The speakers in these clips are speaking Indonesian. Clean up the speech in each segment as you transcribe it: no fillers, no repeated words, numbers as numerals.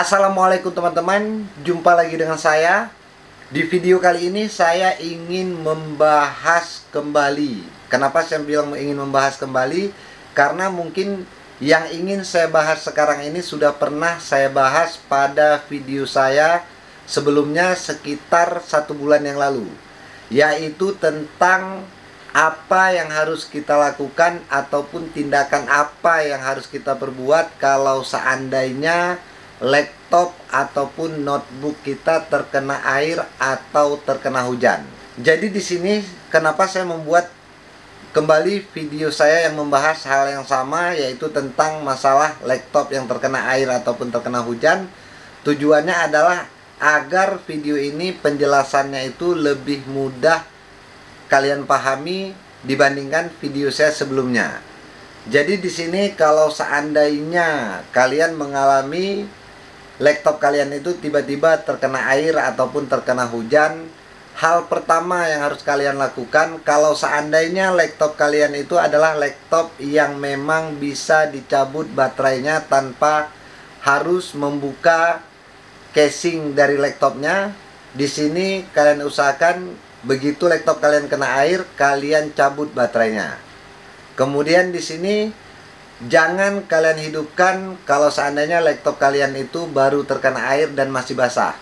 Assalamualaikum teman-teman, jumpa lagi dengan saya. Di video kali ini saya ingin membahas kembali. Kenapa saya bilang ingin membahas kembali? Karena mungkin yang ingin saya bahas sekarang ini sudah pernah saya bahas pada video saya sebelumnya sekitar 1 bulan yang lalu, yaitu tentang apa yang harus kita lakukan ataupun tindakan apa yang harus kita perbuat kalau seandainya laptop ataupun notebook kita terkena air atau terkena hujan. Jadi di sini kenapa saya membuat kembali video saya yang membahas hal yang sama, yaitu tentang masalah laptop yang terkena air ataupun terkena hujan. Tujuannya adalah agar video ini penjelasannya itu lebih mudah kalian pahami dibandingkan video saya sebelumnya. Jadi di sini kalau seandainya kalian mengalami laptop kalian itu tiba-tiba terkena air ataupun terkena hujan, hal pertama yang harus kalian lakukan, kalau seandainya laptop kalian itu adalah laptop yang memang bisa dicabut baterainya tanpa harus membuka casing dari laptopnya, di sini kalian usahakan begitu laptop kalian kena air, kalian cabut baterainya. Kemudian di sini jangan kalian hidupkan kalau seandainya laptop kalian itu baru terkena air dan masih basah.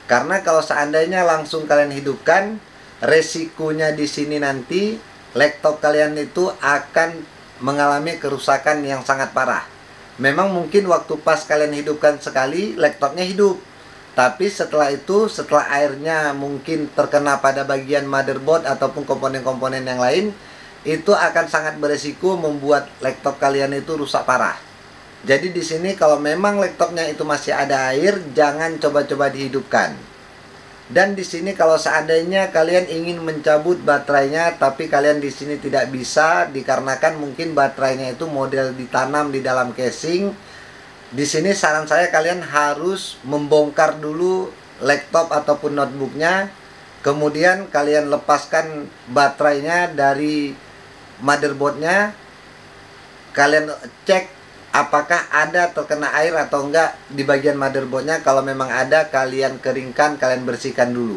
Karena kalau seandainya langsung kalian hidupkan, resikonya di sini nanti laptop kalian itu akan mengalami kerusakan yang sangat parah. Memang mungkin waktu pas kalian hidupkan sekali, laptopnya hidup. Tapi setelah itu, setelah airnya mungkin terkena pada bagian motherboard ataupun komponen-komponen yang lain, itu akan sangat beresiko membuat laptop kalian itu rusak parah. Jadi di sini kalau memang laptopnya itu masih ada air, jangan coba-coba dihidupkan. Dan di sini kalau seandainya kalian ingin mencabut baterainya, tapi kalian di sini tidak bisa dikarenakan mungkin baterainya itu model ditanam di dalam casing. Di sini saran saya kalian harus membongkar dulu laptop ataupun notebooknya, kemudian kalian lepaskan baterainya dari motherboardnya, kalian cek apakah ada terkena air atau enggak di bagian motherboardnya. Kalau memang ada, kalian keringkan, kalian bersihkan dulu.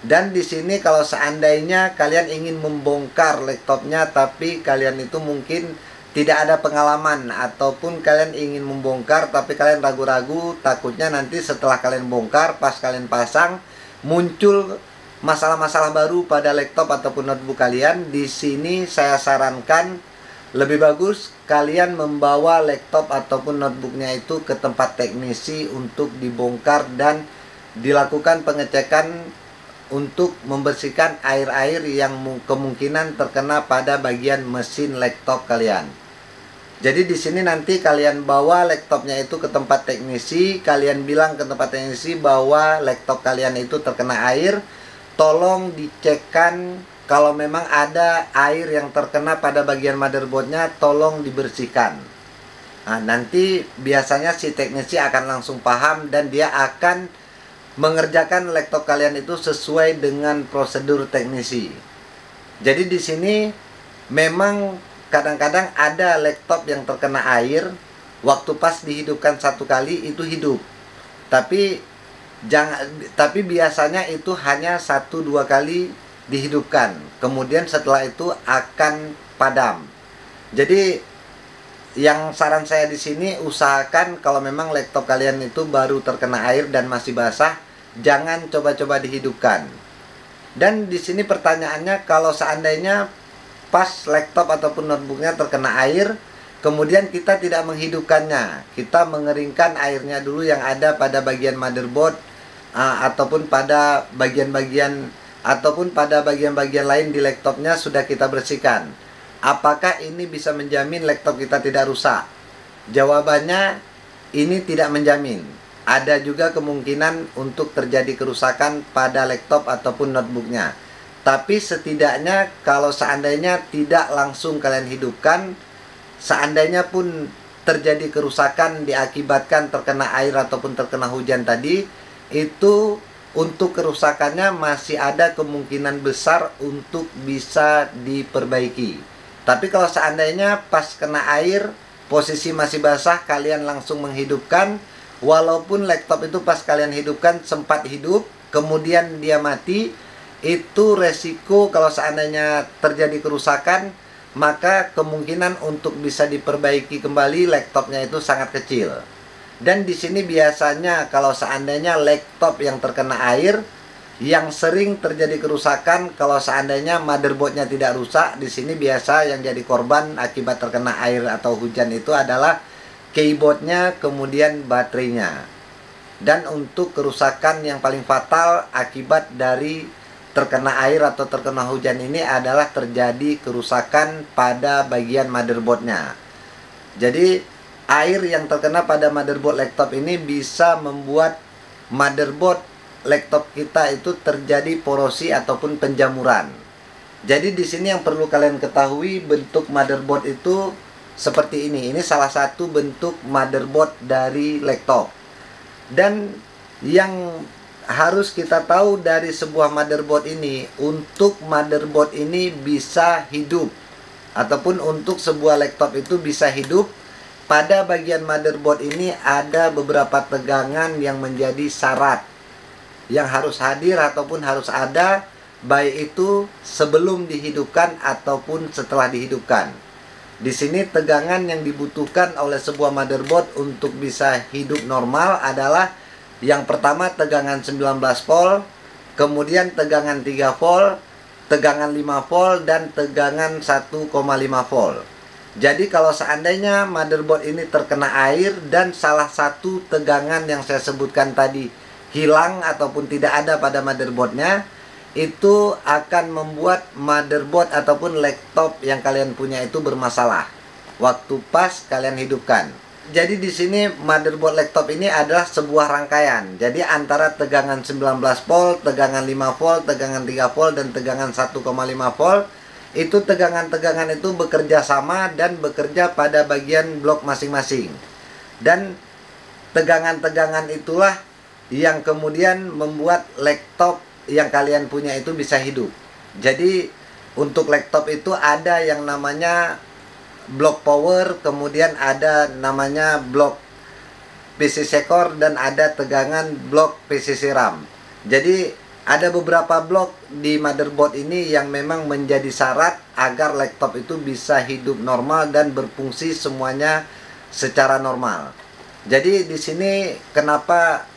Dan di sini kalau seandainya kalian ingin membongkar laptopnya tapi kalian itu mungkin tidak ada pengalaman, ataupun kalian ingin membongkar tapi kalian ragu-ragu, takutnya nanti setelah kalian bongkar, pas kalian pasang muncul masalah-masalah baru pada laptop ataupun notebook kalian. Di sini saya sarankan lebih bagus kalian membawa laptop ataupun notebooknya itu ke tempat teknisi untuk dibongkar dan dilakukan pengecekan untuk membersihkan air-air yang kemungkinan terkena pada bagian mesin laptop kalian. Jadi di sini nanti kalian bawa laptopnya itu ke tempat teknisi, kalian bilang ke tempat teknisi bahwa laptop kalian itu terkena air. Tolong dicekkan kalau memang ada air yang terkena pada bagian motherboardnya, tolong dibersihkan. Nah, nanti biasanya si teknisi akan langsung paham dan dia akan mengerjakan laptop kalian itu sesuai dengan prosedur teknisi. Jadi di sini memang kadang-kadang ada laptop yang terkena air, waktu pas dihidupkan 1 kali itu hidup. Tapi biasanya itu hanya 1-2 kali dihidupkan. Kemudian setelah itu akan padam. Jadi yang saran saya di sini, usahakan kalau memang laptop kalian itu baru terkena air dan masih basah, jangan coba-coba dihidupkan. Dan di sini pertanyaannya, kalau seandainya pas laptop ataupun notebooknya terkena air, kemudian kita tidak menghidupkannya, kita mengeringkan airnya dulu yang ada pada bagian motherboard, ataupun pada bagian-bagian lain di laptopnya sudah kita bersihkan. Apakah ini bisa menjamin laptop kita tidak rusak? Jawabannya, ini tidak menjamin. Ada juga kemungkinan untuk terjadi kerusakan pada laptop ataupun notebooknya. Tapi setidaknya kalau seandainya tidak langsung kalian hidupkan, seandainya pun terjadi kerusakan diakibatkan terkena air ataupun terkena hujan tadi, itu untuk kerusakannya masih ada kemungkinan besar untuk bisa diperbaiki. Tapi kalau seandainya pas kena air, posisi masih basah, kalian langsung menghidupkan, walaupun laptop itu pas kalian hidupkan sempat hidup, kemudian dia mati, itu resiko kalau seandainya terjadi kerusakan, maka kemungkinan untuk bisa diperbaiki kembali laptopnya itu sangat kecil. Dan di sini biasanya kalau seandainya laptop yang terkena air, yang sering terjadi kerusakan kalau seandainya motherboardnya tidak rusak, di sini biasa yang jadi korban akibat terkena air atau hujan itu adalah keyboardnya, kemudian baterainya. Dan untuk kerusakan yang paling fatal akibat dari terkena air atau terkena hujan ini adalah terjadi kerusakan pada bagian motherboardnya. Jadi air yang terkena pada motherboard laptop ini bisa membuat motherboard laptop kita itu terjadi porosi ataupun penjamuran. Jadi di sini yang perlu kalian ketahui, bentuk motherboard itu seperti ini. Ini salah satu bentuk motherboard dari laptop. Dan yang harus kita tahu dari sebuah motherboard ini, untuk motherboard ini bisa hidup ataupun untuk sebuah laptop itu bisa hidup, pada bagian motherboard ini ada beberapa tegangan yang menjadi syarat yang harus hadir ataupun harus ada, baik itu sebelum dihidupkan ataupun setelah dihidupkan. Di sini tegangan yang dibutuhkan oleh sebuah motherboard untuk bisa hidup normal adalah yang pertama tegangan 19 volt, kemudian tegangan 3 volt, tegangan 5 volt, dan tegangan 1,5 volt. Jadi kalau seandainya motherboard ini terkena air dan salah satu tegangan yang saya sebutkan tadi hilang ataupun tidak ada pada motherboardnya, itu akan membuat motherboard ataupun laptop yang kalian punya itu bermasalah waktu pas kalian hidupkan. Jadi di sini motherboard laptop ini adalah sebuah rangkaian. Jadi antara tegangan 19 volt, tegangan 5 volt, tegangan 3 volt, dan tegangan 1,5 volt, itu tegangan-tegangan itu bekerja sama dan bekerja pada bagian blok masing-masing. Dan tegangan-tegangan itulah yang kemudian membuat laptop yang kalian punya itu bisa hidup. Jadi untuk laptop itu ada yang namanya blok power, kemudian ada namanya blok PCC core, dan ada tegangan blok PCC RAM. Jadi ada beberapa blok di motherboard ini yang memang menjadi syarat agar laptop itu bisa hidup normal dan berfungsi semuanya secara normal. Jadi di sini kenapa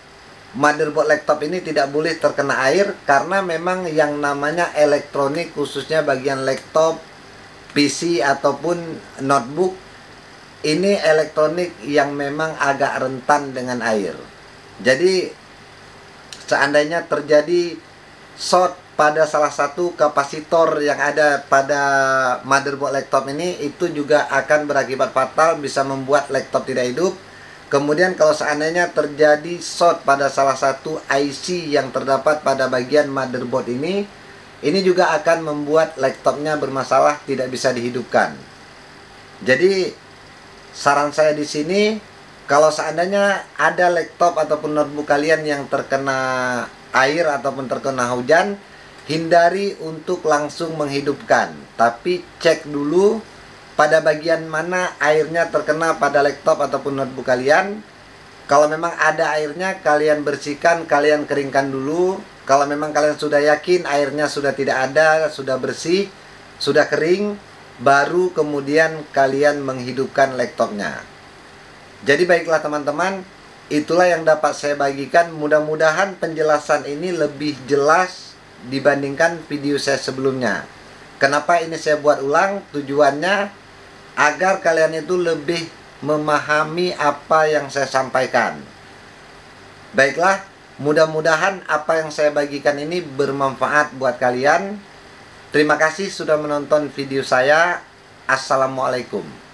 motherboard laptop ini tidak boleh terkena air, karena memang yang namanya elektronik, khususnya bagian laptop, PC ataupun notebook, ini elektronik yang memang agak rentan dengan air. Jadi seandainya terjadi short pada salah satu kapasitor yang ada pada motherboard laptop ini, itu juga akan berakibat fatal, bisa membuat laptop tidak hidup. Kemudian kalau seandainya terjadi short pada salah satu IC yang terdapat pada bagian motherboard ini juga akan membuat laptopnya bermasalah, tidak bisa dihidupkan. Jadi saran saya di sini, kalau seandainya ada laptop ataupun notebook kalian yang terkena air ataupun terkena hujan, hindari untuk langsung menghidupkan, tapi cek dulu pada bagian mana airnya terkena pada laptop ataupun notebook kalian. Kalau memang ada airnya, kalian bersihkan, kalian keringkan dulu. Kalau memang kalian sudah yakin airnya sudah tidak ada, sudah bersih, sudah kering, baru kemudian kalian menghidupkan laptopnya. Jadi baiklah teman-teman, itulah yang dapat saya bagikan. Mudah-mudahan penjelasan ini lebih jelas dibandingkan video saya sebelumnya. Kenapa ini saya buat ulang? Tujuannya agar kalian itu lebih memahami apa yang saya sampaikan. Baiklah, mudah-mudahan apa yang saya bagikan ini bermanfaat buat kalian. Terima kasih sudah menonton video saya. Assalamualaikum.